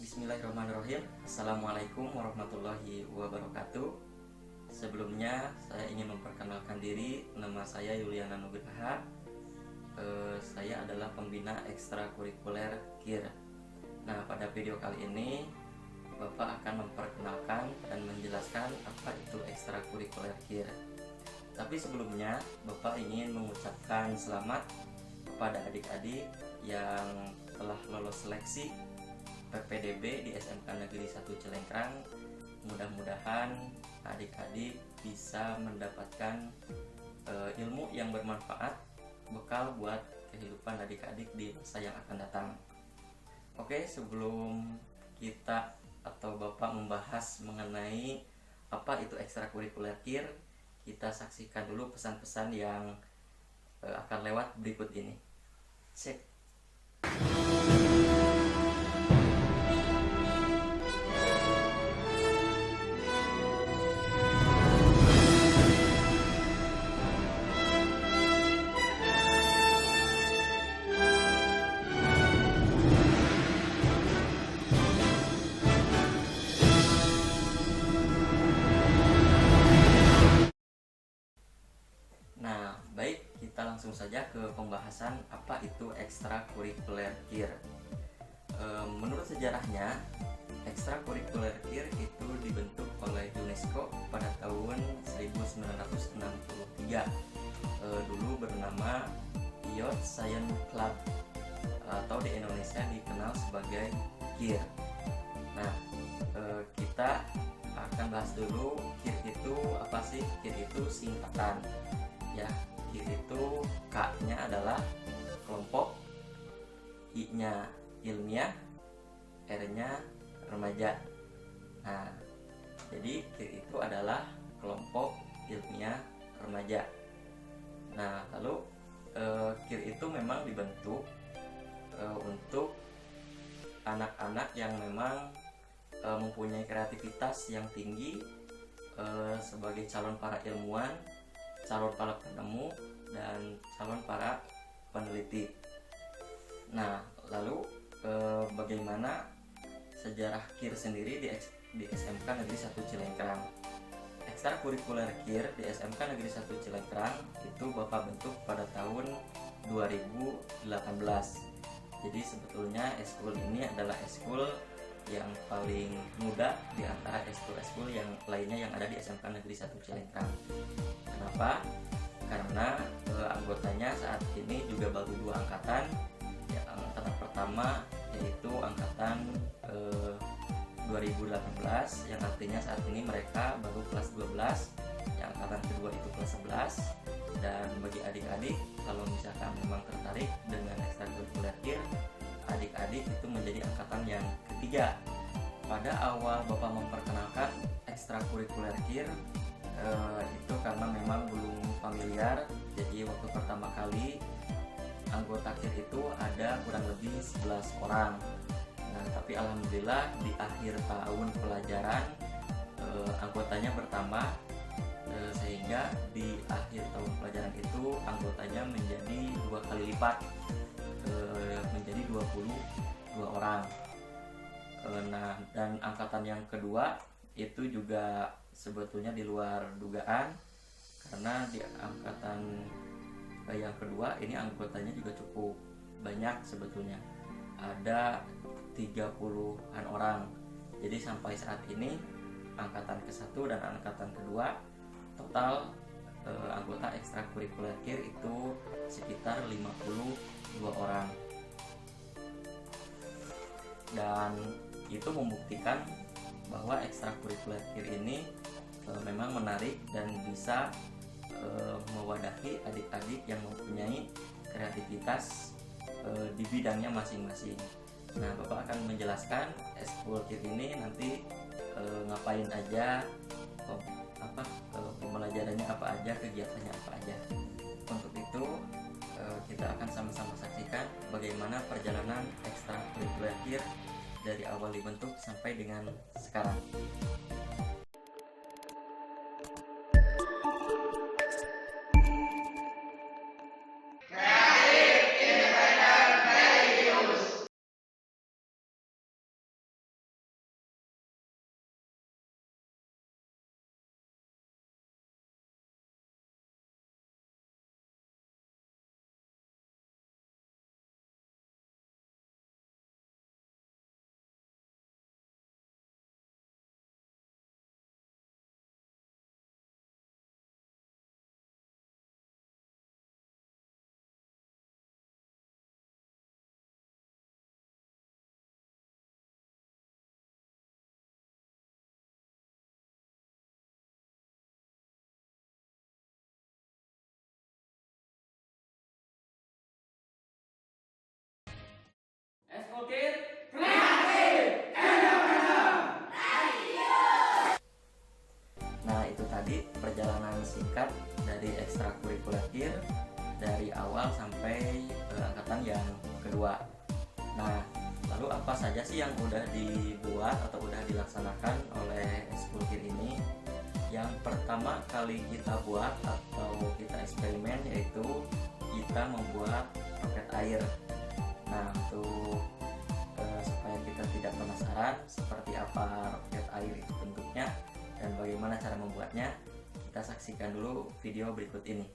Bismillahirrahmanirrahim. Assalamualaikum warahmatullahi wabarakatuh. Sebelumnya saya ingin memperkenalkan diri. Nama saya Yuliana Nugraha. Saya adalah pembina ekstrakurikuler KIR. Nah, pada video kali ini Bapak akan memperkenalkan dan menjelaskan apa itu ekstrakurikuler KIR. Tapi sebelumnya Bapak ingin mengucapkan selamat kepada adik-adik yang telah lolos seleksi PPDB di SMK Negeri 1 Cilengkrang. Mudah-mudahan adik-adik bisa mendapatkan ilmu yang bermanfaat, bekal buat kehidupan adik-adik di masa yang akan datang. Oke, sebelum kita atau Bapak membahas mengenai apa itu ekstrakurikuler KIR, kita saksikan dulu pesan-pesan yang akan lewat berikut ini. Cek. Nah, baik, kita langsung saja ke pembahasan apa itu ekstrakurikuler KIR. Menurut sejarahnya, ekstrakurikuler KIR itu dibentuk oleh UNESCO pada tahun 1963. Dulu bernama Youth Science Club atau di Indonesia dikenal sebagai KIR. Nah, kita akan bahas dulu KIR itu apa sih? KIR itu singkatan. Ya, KIR itu K-nya adalah kelompok, I-nya ilmiah, R-nya remaja. Nah, jadi KIR itu adalah kelompok ilmiah remaja. Nah, lalu KIR itu memang dibentuk untuk anak-anak yang memang mempunyai kreativitas yang tinggi sebagai calon para ilmuwan, calon para penemu, dan calon para peneliti. Nah, lalu bagaimana sejarah KIR sendiri di SMK Negeri 1 Cilengkrang? Ekstrakurikuler KIR di SMK Negeri 1 Cilengkrang itu Bapak bentuk pada tahun 2018. Jadi sebetulnya eskul ini adalah eskul yang paling muda di antara eskul-eskul yang lainnya yang ada di SMK Negeri 1 Cilengkrang. Kenapa? Karena anggotanya saat ini juga baru 2 angkatan. Ya, angkatan pertama yaitu angkatan 2018, yang artinya saat ini mereka baru kelas 12. Yang angkatan kedua itu kelas 11. Dan bagi adik-adik, kalau misalkan memang tertarik dengan ekstrakurikuler KIR, adik-adik itu menjadi angkatan yang ketiga. Pada awal Bapak memperkenalkan ekstrakurikuler KIR, itu karena memang belum familiar. Jadi waktu pertama kali anggota KIR itu ada kurang lebih 11 orang. Nah, tapi alhamdulillah di akhir tahun pelajaran anggotanya bertambah, sehingga di akhir tahun pelajaran itu anggotanya menjadi 2 kali lipat, menjadi 22 orang. Nah, dan angkatan yang kedua itu juga sebetulnya di luar dugaan, karena di angkatan yang kedua ini anggotanya juga cukup banyak sebetulnya, ada 30-an orang. Jadi sampai saat ini angkatan ke-1 dan angkatan kedua total anggota ekstrakurikuler KIR itu sekitar 52 orang. Dan itu membuktikan bahwa ekstrakurikuler KIR ini memang menarik dan bisa mewadahi adik-adik yang mempunyai kreativitas di bidangnya masing-masing. Nah, Bapak akan menjelaskan eskul KIR ini nanti ngapain aja, pembelajarannya apa aja, kegiatannya apa aja. Untuk itu kita akan sama-sama saksikan bagaimana perjalanan ekstrakurikuler KIR dari awal dibentuk sampai dengan sekarang. Ekskul Kreatif Nah, itu tadi perjalanan singkat dari ekstrakurikuler KIR dari awal sampai angkatan yang kedua. Nah, lalu apa saja sih yang udah dibuat atau udah dilaksanakan oleh ekskul KIR ini? Yang pertama kali kita buat atau kita eksperimen yaitu kita membuat roket air. Nah, untuk supaya kita tidak penasaran seperti apa roket air itu bentuknya dan bagaimana cara membuatnya, kita saksikan dulu video berikut ini.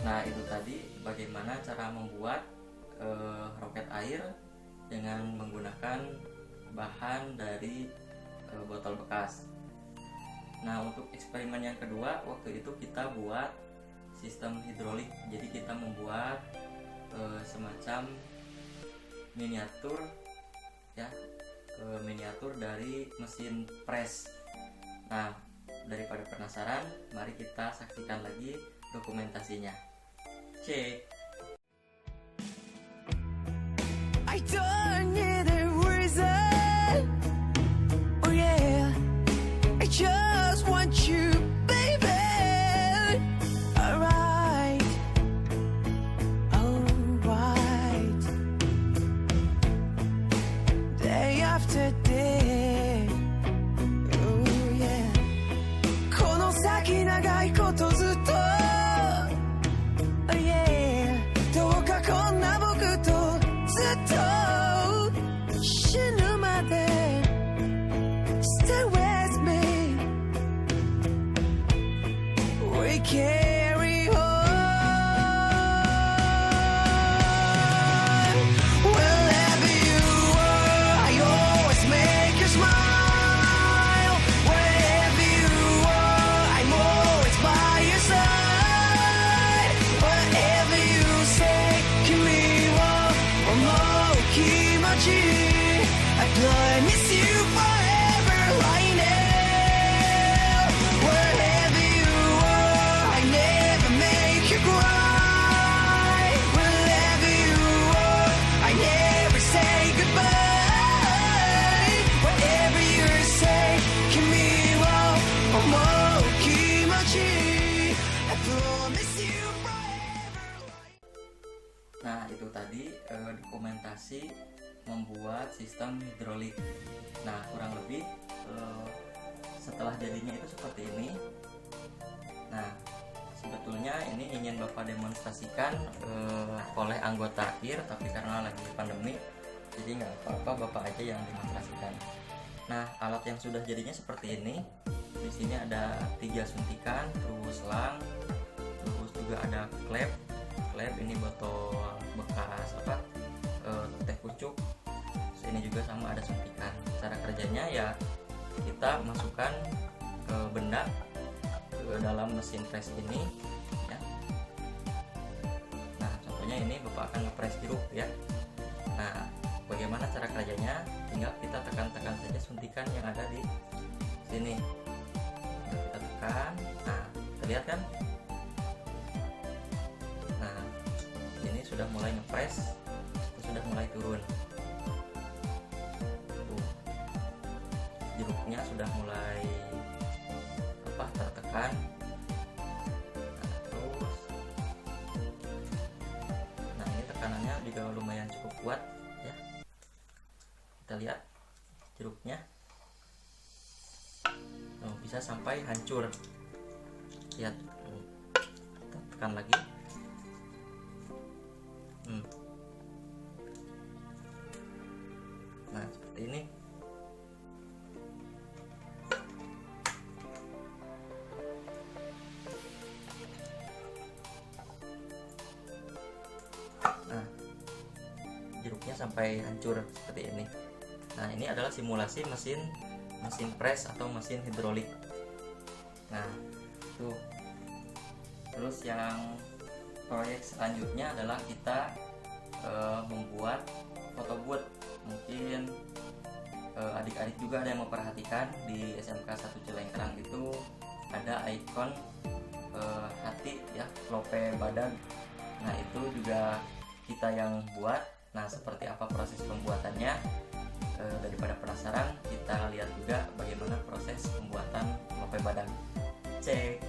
Nah, itu tadi bagaimana cara membuat roket air dengan menggunakan bahan dari botol bekas. Nah, untuk eksperimen yang kedua, waktu itu kita buat sistem hidrolik. Jadi kita membuat semacam miniatur ya, miniatur dari mesin press. Nah, daripada penasaran, mari kita saksikan lagi dokumentasinya. Cek. I don't need a reason. Oh yeah, I just want you, baby. Alright, alright. Day after day. Oh yeah. この先長いことずっと。Oh yeah. どうかこんな僕とずっと死ぬまで Stay with me. We carry on. Wherever you are, I always make you smile. Wherever you are, I'm always by your side. Whatever you say, 君を思う気持ち I promise you forever right now. Wherever you are, I never make you cry. Wherever you are, I never say goodbye. Whatever you say, 君を思う気持ち I promise you forever. Nah, itu tadi dokumentasi membuat sistem hidrolik. Nah, kurang lebih setelah jadinya itu seperti ini. Nah, sebetulnya ini ingin Bapak demonstrasikan oleh anggota KIR, tapi karena lagi pandemi, jadi nggak apa-apa Bapak aja yang demonstrasikan. Nah, alat yang sudah jadinya seperti ini. Di sini ada 3 suntikan, terus selang, terus juga ada klep. Klep ini botol bekas teh pucuk. Terus ini juga sama ada suntikan. Cara kerjanya ya kita masukkan benda ke dalam mesin press ini ya. Nah, contohnya ini Bapak akan ngepres jeruk ya. Nah, bagaimana cara kerjanya? Tinggal kita tekan-tekan saja suntikan yang ada di sini. Kita tekan. Nah, terlihat kan? Nah, ini sudah mulai ngepres, sudah mulai turun. Tuh, jeruknya sudah mulai tekan. Nah ini tekanannya juga lumayan cukup kuat ya. Kita lihat jeruknya, bisa sampai hancur. Lihat, kita tekan lagi. Nah seperti ini. Nah jeruknya sampai hancur seperti ini. Nah ini adalah simulasi mesin press atau mesin hidrolik. Nah tuh. Terus yang proyek selanjutnya adalah kita membuat photobooth. Mungkin adik-adik juga ada yang memperhatikan di SMK 1 Cilengkrang itu ada ikon hati ya, lope badan. Nah itu juga kita yang buat. Nah seperti apa proses pembuatannya? Daripada penasaran, kita lihat juga bagaimana proses pembuatan lope badan. Cek.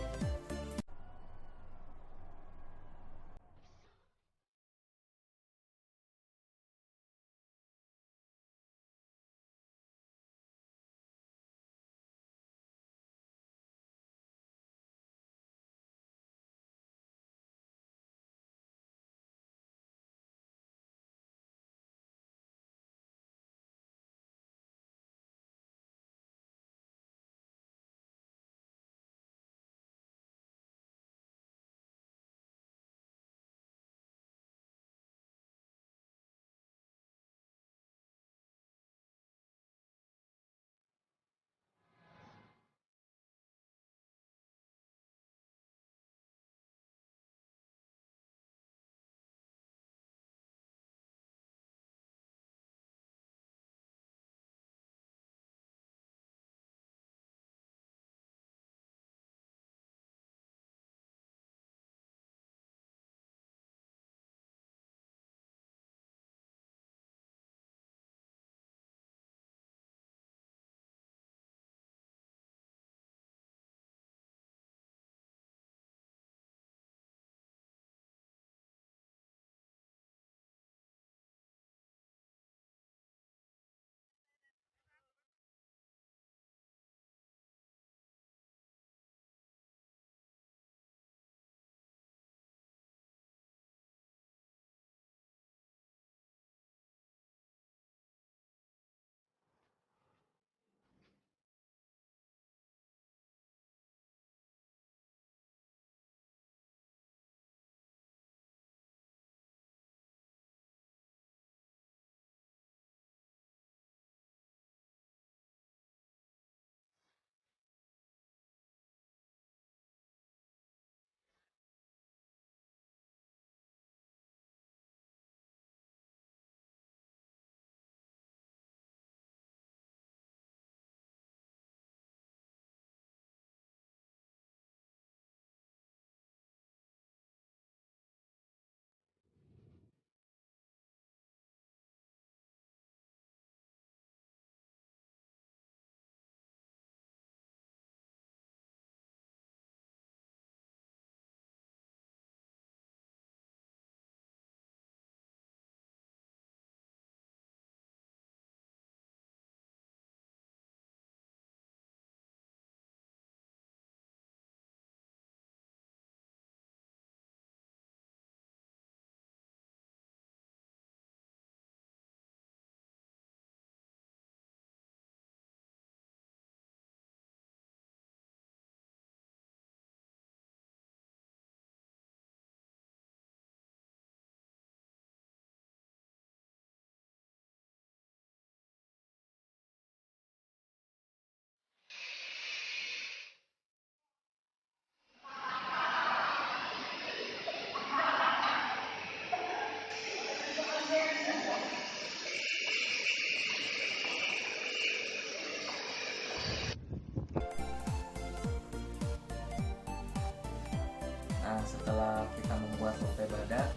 Nah setelah kita membuat lope badak,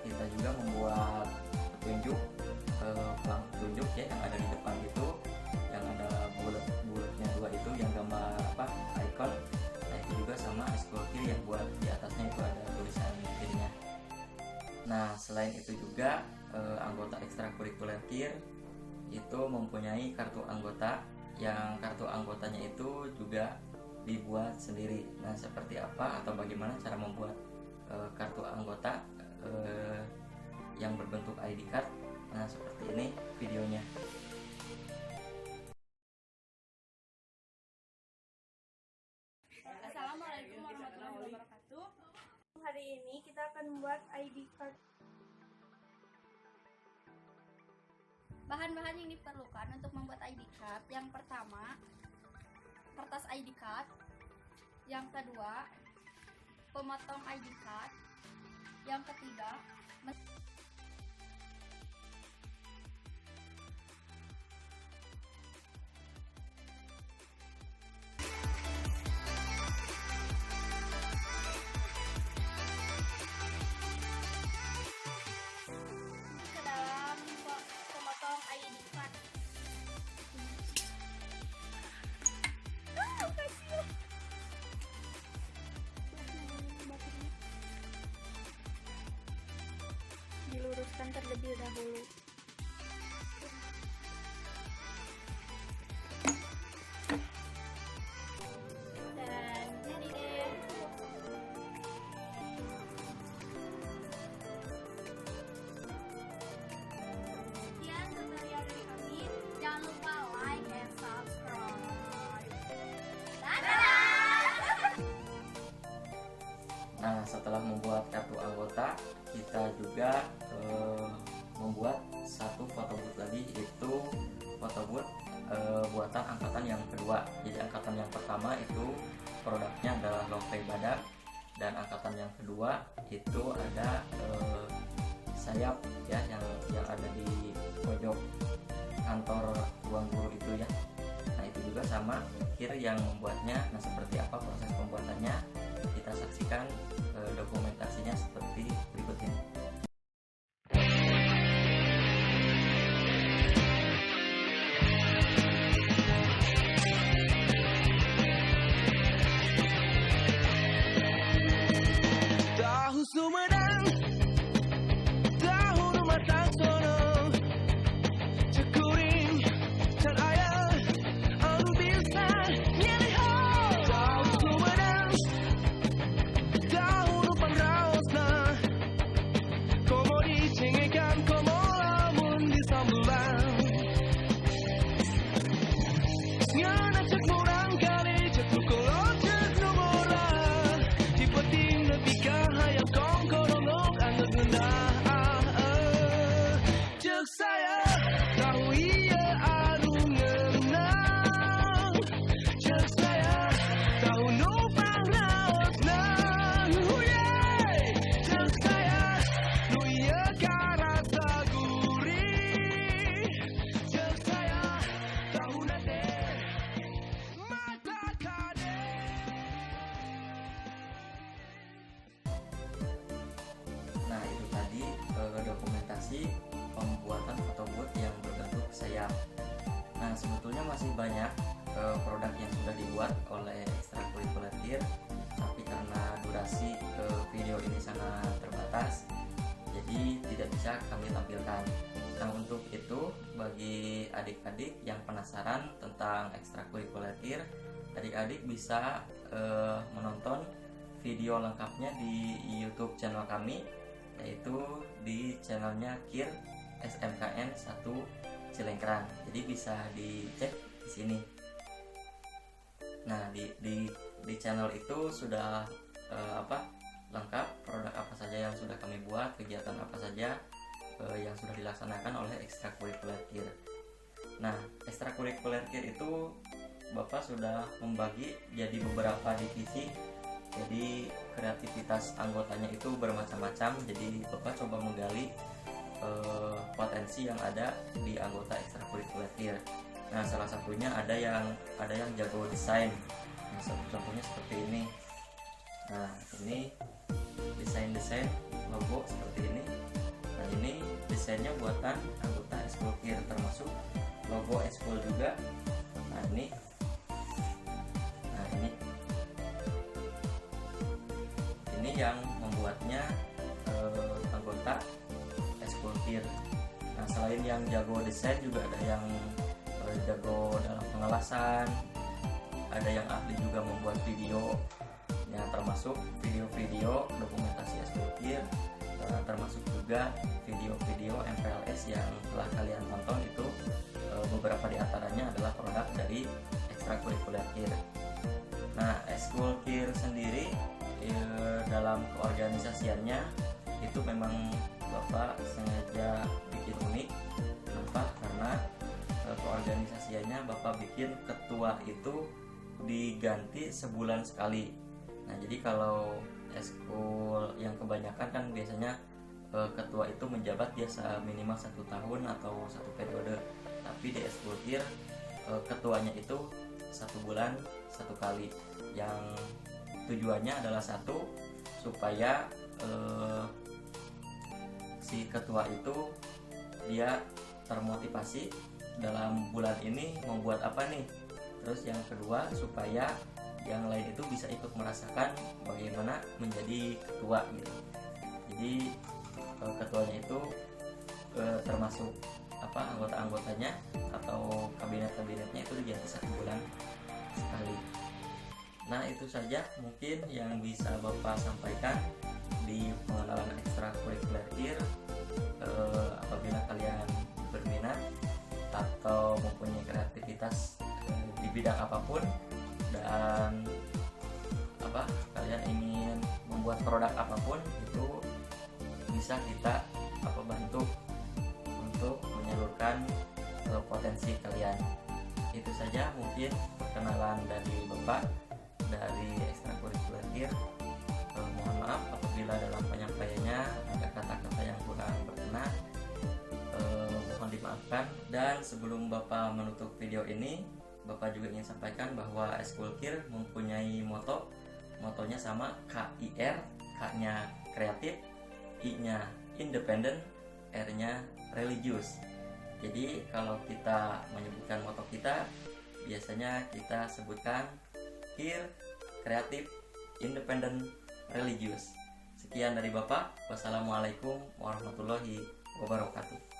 kita juga membuat petunjuk, pelang petunjuk ya yang ada di depan itu, yang ada bulat-bulatnya dua itu, yang gambar apa, icon Selain itu juga anggota ekstrakurikuler KIR itu mempunyai kartu anggota, yang kartu anggotanya itu juga dibuat sendiri. Nah, seperti apa atau bagaimana cara membuat kartu anggota yang berbentuk ID card? Nah, seperti ini videonya. Assalamualaikum warahmatullahi wabarakatuh. Hari ini kita akan membuat ID card. Bahan-bahan yang diperlukan untuk membuat ID card: yang pertama, kertas ID card; yang kedua, pemotong ID card; yang ketiga, ke dalam pemotong ID card. Diluruskan terlebih dahulu. Dan jadi deh. Sekian tutorial dari kami. Jangan lupa like and subscribe. Dadah! Nah, setelah membuat kartu anggota, kita juga membuat satu photobooth lagi, yaitu photobooth buatan angkatan yang kedua. Jadi angkatan yang pertama itu produknya adalah lokai badak, dan angkatan yang kedua itu ada sayap ya, yang ada di pojok kantor ruang guru itu ya. Nah, itu juga sama KIR yang membuatnya. Nah, seperti apa proses pembuatannya, kita saksikan dokumentasinya seperti berikut ini. Tahu Sumedang, tahu rumah Taksono, Cekuring, dan ayah, anu bisa nyeliho. Tahu Sumedang, tahu rupan raosna, komo dicengekan, komo lamun disambelan. Ngana cek murang kali, cek tukolo, cek numora, dipeting lebih kahayang kongkorongok angga genah. Cek saya tahu iya anu ngeunang, cek saya tahu numpang raosna. Cek saya nu iya karasa gurih, cek saya tahu nate mata kade. Nah, itu tadi dokumentasi pembuatan photobooth yang berbentuk sayap. Nah, sebetulnya masih banyak produk yang sudah dibuat oleh ekstrakurikuler KIR, tapi karena durasi video ini sangat terbatas, jadi tidak bisa kami tampilkan. Nah, untuk itu, bagi adik-adik yang penasaran tentang ekstrakurikuler KIR, adik-adik bisa menonton video lengkapnya di YouTube channel kami, yaitu di channelnya KIR SMKN 1 Cilengkrang. Jadi bisa dicek di sini. Nah, di channel itu sudah lengkap produk apa saja yang sudah kami buat, kegiatan apa saja yang sudah dilaksanakan oleh ekstrakurikuler KIR. Nah, ekstrakurikuler KIR itu Bapak sudah membagi jadi beberapa divisi. Jadi kreativitas anggotanya itu bermacam-macam. Jadi Bapak coba menggali potensi yang ada di anggota ekstrakurikuler KIR. Nah, salah satunya ada yang jago desain. Nah, contohnya seperti ini. Nah, ini desain logo seperti ini. Nah, ini desainnya buatan anggota ekskul KIR, termasuk logo ekskul juga. Nah, ini yang membuatnya anggota selain yang jago desain juga ada yang jago dalam pengelasan, ada yang ahli juga membuat video, ya termasuk video-video dokumentasi eskul kir, termasuk juga video-video MPLS yang telah kalian tonton itu beberapa diantaranya adalah produk dari ekstrakurikuler kir. Nah, eskul kir sendiri dalam keorganisasiannya itu memang Bapak sengaja bikin unik. Kenapa? Karena keorganisasiannya Bapak bikin ketua itu diganti sebulan sekali. Nah, jadi kalau eskul yang kebanyakan kan biasanya ketua itu menjabat biasa minimal 1 tahun atau 1 periode. Tapi di eskul kir ketuanya itu 1 bulan 1 kali. Yang tujuannya adalah satu, supaya si ketua itu dia termotivasi dalam bulan ini membuat apa nih. Terus yang kedua, supaya yang lain itu bisa ikut merasakan bagaimana menjadi ketua gitu. Jadi ketuanya itu termasuk apa anggota-anggotanya atau kabinet-kabinetnya itu diganti 1 bulan sekali. Nah, itu saja mungkin yang bisa Bapak sampaikan di pengenalan ekstrakurikuler kir. Apabila kalian berminat atau mempunyai kreativitas di bidang apapun dan kalian ingin membuat produk apapun, itu bisa kita bantu untuk menyalurkan potensi kalian. Itu saja mungkin perkenalan dari Bapak dari ekstrakurikuler kir. Mohon maaf apabila dalam penyampaiannya ada kata-kata yang kurang berkenan, mohon dimaafkan. Dan sebelum Bapak menutup video ini, Bapak juga ingin sampaikan bahwa eskul kir mempunyai motonya sama, KIR, K-nya kreatif, I-nya independen, R-nya religius. Jadi kalau kita menyebutkan moto kita, biasanya kita sebutkan kir, kreatif, independen, religius. Sekian dari Bapak. Wassalamualaikum warahmatullahi wabarakatuh.